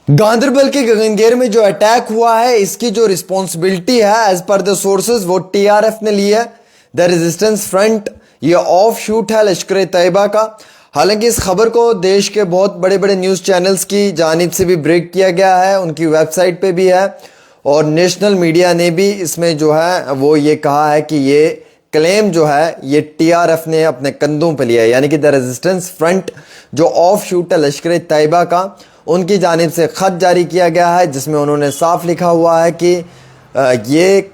गांदरबल के गगनगेर में जो अटैक हुआ है इसकी जो रिस्पॉन्सिबिलिटी है एज पर द सोर्सेज वो टीआरएफ ने ली है। द रेजिस्टेंस फ्रंट ये ऑफ शूट है लश्कर तैयबा का। हालांकि इस खबर को देश के बहुत बड़े बड़े न्यूज़ चैनल्स की जानिब से भी ब्रेक किया गया है, उनकी वेबसाइट पे भी है और नेशनल मीडिया ने भी इसमें जो है वो ये कहा है कि ये क्लेम जो है ये टीआरएफ ने अपने कंधों पे लिया है, यानी कि द रेजिस्टेंस फ्रंट जो ऑफ शूट है लश्कर तैयबा का, उनकी जानिब से ख़त जारी किया गया है जिसमें उन्होंने साफ लिखा हुआ है कि ये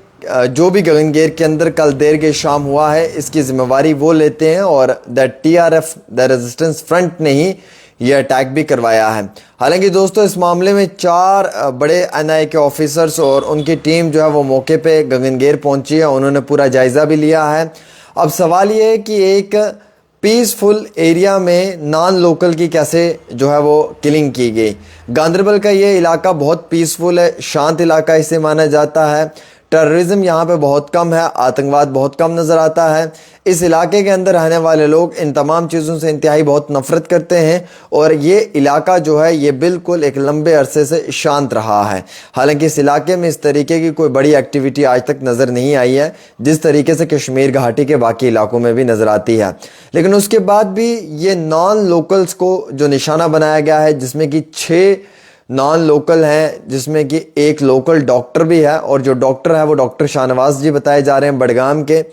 जो भी गगनगेर के अंदर कल देर के शाम हुआ है इसकी जिम्मेवारी वो लेते हैं और the TRF the resistance front ने ही ये अटैक भी करवाया है। हालांकि दोस्तों इस मामले में 4 बड़े एनआईए के ऑफिसर्स और उनकी टीम जो है वो मौके पे गगनगेर पहुंची है, उन्होंने पूरा जायज़ा भी लिया है। अब सवाल ये है कि एक पीसफुल एरिया में नॉन लोकल की कैसे जो है वो किलिंग की गई। गांदरबल का ये इलाका बहुत पीसफुल है, शांत इलाका इसे माना जाता है। टेररिज्म यहाँ पे बहुत कम है, आतंकवाद बहुत कम नज़र आता है। इस इलाके के अंदर रहने वाले लोग इन तमाम चीज़ों से इंतहाई बहुत नफ़रत करते हैं और ये इलाका जो है ये बिल्कुल एक लंबे अरसे से शांत रहा है। हालांकि इस इलाके में इस तरीके की कोई बड़ी एक्टिविटी आज तक नज़र नहीं आई है जिस तरीके से कश्मीर घाटी के बाकी इलाकों में भी नज़र आती है। लेकिन उसके बाद भी ये नॉन लोकल्स को जो निशाना बनाया गया है, जिसमें कि 6 नॉन लोकल हैं, जिसमें कि एक लोकल डॉक्टर भी है और जो डॉक्टर है वो डॉक्टर शाहनवाज जी बताए जा रहे हैं बडगाम के,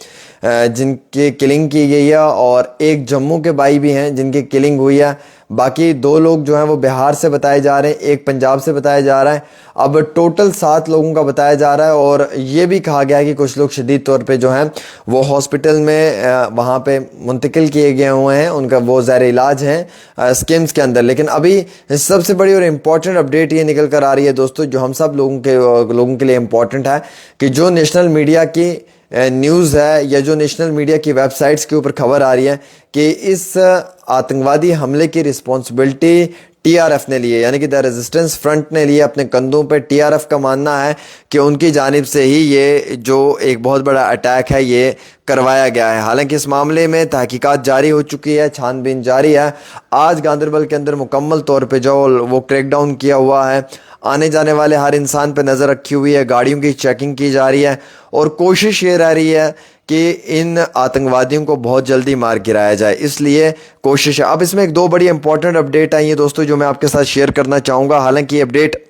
जिनकी किलिंग की गई है, और एक जम्मू के भाई भी हैं जिनकी किलिंग हुई है। बाकी 2 लोग जो हैं वो बिहार से बताए जा रहे हैं, एक पंजाब से बताया जा रहा है। अब टोटल 7 लोगों का बताया जा रहा है और ये भी कहा गया है कि कुछ लोग शदीद तौर पे जो हैं वो हॉस्पिटल में वहाँ पे मुंतकिल किए गए हुए हैं, उनका वो ज़ैर इलाज हैं स्किम्स के अंदर। लेकिन अभी सबसे बड़ी और इम्पॉर्टेंट अपडेट ये निकल कर आ रही है दोस्तों, जो हम सब लोगों के लिए इम्पॉर्टेंट है, कि जो नेशनल मीडिया की न्यूज़ है या जो नेशनल मीडिया की वेबसाइट्स के ऊपर खबर आ रही है कि इस आतंकवादी हमले की रिस्पॉन्सिबिलिटी टीआरएफ ने ली है, यानी कि द रेजिस्टेंस फ्रंट ने लिए अपने कंधों पे। टीआरएफ का मानना है कि उनकी जानिब से ही ये जो एक बहुत बड़ा अटैक है ये करवाया गया है। हालांकि इस मामले में तहकीकात जारी हो चुकी है, छानबीन जारी है। आज गांदरबल के अंदर मुकम्मल तौर पे जो वो क्रैकडाउन किया हुआ है, आने जाने वाले हर इंसान पे नज़र रखी हुई है, गाड़ियों की चेकिंग की जा रही है और कोशिश ये रह रही है कि इन आतंकवादियों को बहुत जल्दी मार गिराया जाए, इसलिए कोशिश है। अब इसमें एक 2 बड़ी इंपॉर्टेंट अपडेट आई है दोस्तों जो मैं आपके साथ शेयर करना चाहूँगा। हालांकि ये अपडेट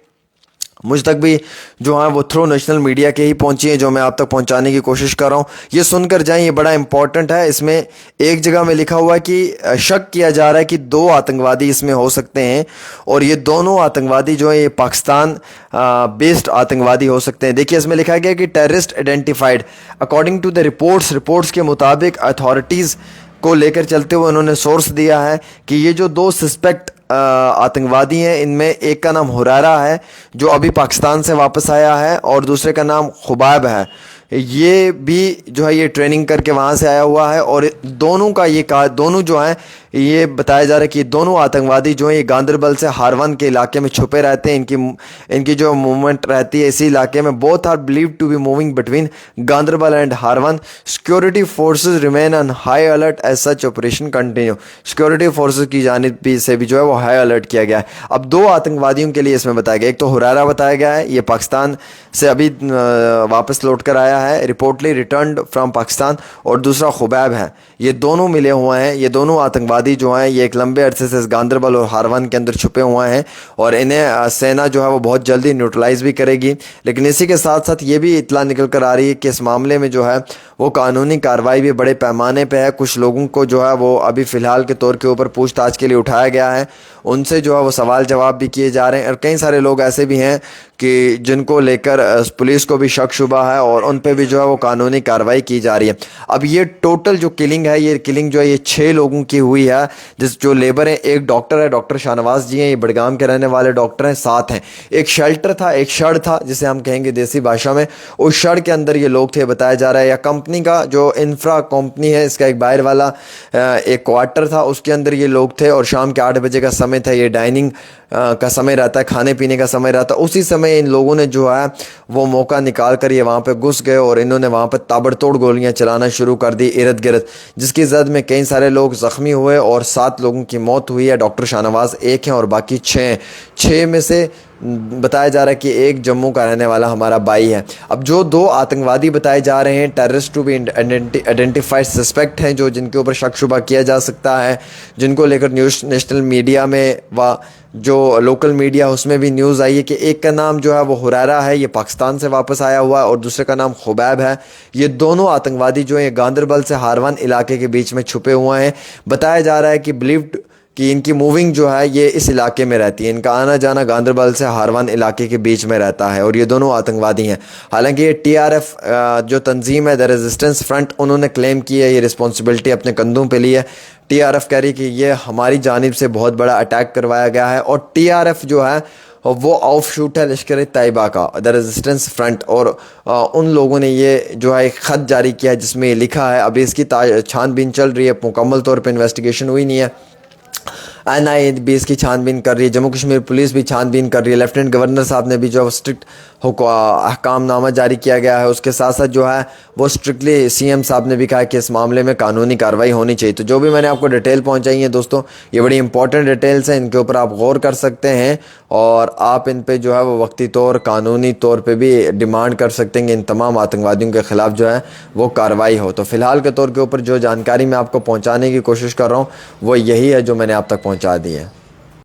मुझ तक भी जो है वो थ्रू नेशनल मीडिया के ही पहुंची है, जो मैं आप तक पहुंचाने की कोशिश कर रहा हूं। ये सुनकर जाएं, ये बड़ा इंपॉर्टेंट है। इसमें एक जगह में लिखा हुआ है कि शक किया जा रहा है कि 2 आतंकवादी इसमें हो सकते हैं और ये दोनों आतंकवादी जो है ये पाकिस्तान बेस्ड आतंकवादी हो सकते हैं। देखिए इसमें लिखा गया कि terrorist identified according to the reports के मुताबिक अथॉरिटीज़ को लेकर चलते हुए उन्होंने सोर्स दिया है कि ये जो 2 सस्पेक्ट आतंकवादी हैं, इनमें एक का नाम हुरारा है जो अभी पाकिस्तान से वापस आया है और दूसरे का नाम खुबाब है, ये भी जो है ये ट्रेनिंग करके वहाँ से आया हुआ है। और दोनों जो हैं ये बताया जा रहा है कि दोनों आतंकवादी जो हैं ये गांदरबल से हारवन के इलाके में छुपे रहते हैं। इनकी जो मूवमेंट रहती है इसी इलाके में। Both are believe to be moving between Ganderbal and Harwan. Security forces remain on high alert as such operation continue. Security forces की जानिब से भी जो है वो हाई अलर्ट किया गया है। अब 2 आतंकवादियों के लिए इसमें बताया गया, एक तो हुरारा बताया गया है, ये पाकिस्तान से अभी वापस लौट कर आया है, रिपोर्टली रिटर्न्ड फ्रॉम पाकिस्तान, और दूसरा खुबैब है। ये दोनों मिले हुए हैं। ये दोनों आतंकवादी जो हैं ये एक लंबे अरसे से गांदरबल और हारवन के अंदर छुपे हुए हैं और इन्हें सेना जो है वो बहुत जल्दी न्यूट्रलाइज भी करेगी। लेकिन इसी के साथ साथ ये भी इत्तला निकल कर आ रही है कि इस मामले में जो है वो कानूनी कार्रवाई भी बड़े पैमाने पे है। कुछ लोगों को जो है वो अभी फ़िलहाल के तौर के ऊपर पूछताछ के लिए उठाया गया है, उनसे जो है वो सवाल जवाब भी किए जा रहे हैं। और कई सारे लोग ऐसे भी हैं कि जिनको लेकर पुलिस को भी शक शुबा है और उन पे भी जो है वो कानूनी कार्रवाई की जा रही है। अब ये टोटल जो किलिंग है, ये किलिंग जो है ये 6 लोगों की हुई है, जो लेबर हैं। एक डॉक्टर है, डॉक्टर शाहनवाज जी हैं, ये बडगाम के रहने वाले डॉक्टर हैं। 7 हैं। एक शेल्टर था, एक शड था जिसे हम कहेंगे देसी भाषा में, उस शड के अंदर ये लोग थे बताया जा रहा है। या कंपनी का जो इंफ्रा कंपनी है इसका एक बाहर वाला एक क्वार्टर था, उसके अंदर ये लोग थे और शाम के 8 बजे का समय था। ये डाइनिंग का समय रहता है, खाने पीने का समय रहता है। उसी समय इन लोगों ने जो है वो मौका निकाल कर ये वहाँ पे घुस गए और इन्होंने वहाँ पर ताबड़तोड़ गोलियां चलाना शुरू कर दी इर्द गिर्द, जिसकी जद में कई सारे लोग ज़ख्मी हुए और 7 लोगों की मौत हुई है। डॉक्टर शाहनवाज एक हैं और बाकी 6 में से बताया जा रहा है कि एक जम्मू का रहने वाला हमारा भाई है। अब जो 2 आतंकवादी बताए जा रहे हैं, terrorist to be identified suspect हैं, जो जिनके ऊपर शक शुबा किया जा सकता है, जिनको लेकर नेशनल मीडिया में व जो लोकल मीडिया उसमें भी न्यूज़ आई है कि एक का नाम जो है वो हुरैरा है, ये पाकिस्तान से वापस आया हुआ है, और दूसरे का नाम खुबैब है। ये दोनों आतंकवादी जो हैं गांदरबल से हारवान इलाके के बीच में छुपे हुए हैं। बताया जा रहा है कि बिलीव्ड कि इनकी मूविंग जो है ये इस इलाके में रहती है, इनका आना जाना गांदरबल से हारवान इलाके के बीच में रहता है, और ये दोनों आतंकवादी हैं। हालांकि ये TRF जो तंजीम है द रेजिस्टेंस फ्रंट, उन्होंने क्लेम की है, ये रिस्पॉन्सिबिलिटी अपने कंधों पे ली है। TRF कह रही है कि ये हमारी जानिब से बहुत बड़ा अटैक करवाया गया है, और TRF जो है वो ऑफ शूट है लश्कर तैयबा का, द रेजिस्टेंस फ्रंट। और उन लोगों ने ये जो है एक ख़त जारी किया है जिसमें ये लिखा है, अभी इसकी छानबीन चल रही है, मुकम्मल तौर पर इन्वेस्टिगेशन हुई नहीं है। NIA भी इसकी छानबीन कर रही है, जम्मू कश्मीर पुलिस भी छानबीन कर रही है, लेफ्टिनेंट गवर्नर साहब ने भी जो स्ट्रिक्ट अहकामनामा जारी किया गया है, उसके साथ साथ जो है वो स्ट्रिक्टली CM साहब ने भी कहा कि इस मामले में कानूनी कार्रवाई होनी चाहिए। तो जो भी मैंने आपको डिटेल पहुंचाई है दोस्तों, ये बड़ी इंपॉर्टेंट डिटेल्स हैं, इनके ऊपर आप गौर कर सकते हैं, और आप इन पे जो है वो वक्ती तौर कानूनी तौर पे भी डिमांड कर सकते हैं कि इन तमाम आतंकवादियों के ख़िलाफ़ जो है वो कार्रवाई हो। तो फ़िलहाल के तौर के ऊपर जो जानकारी मैं आपको पहुँचाने की कोशिश कर रहा हूँ वो यही है जो मैंने आप तक पहुँचा दी है।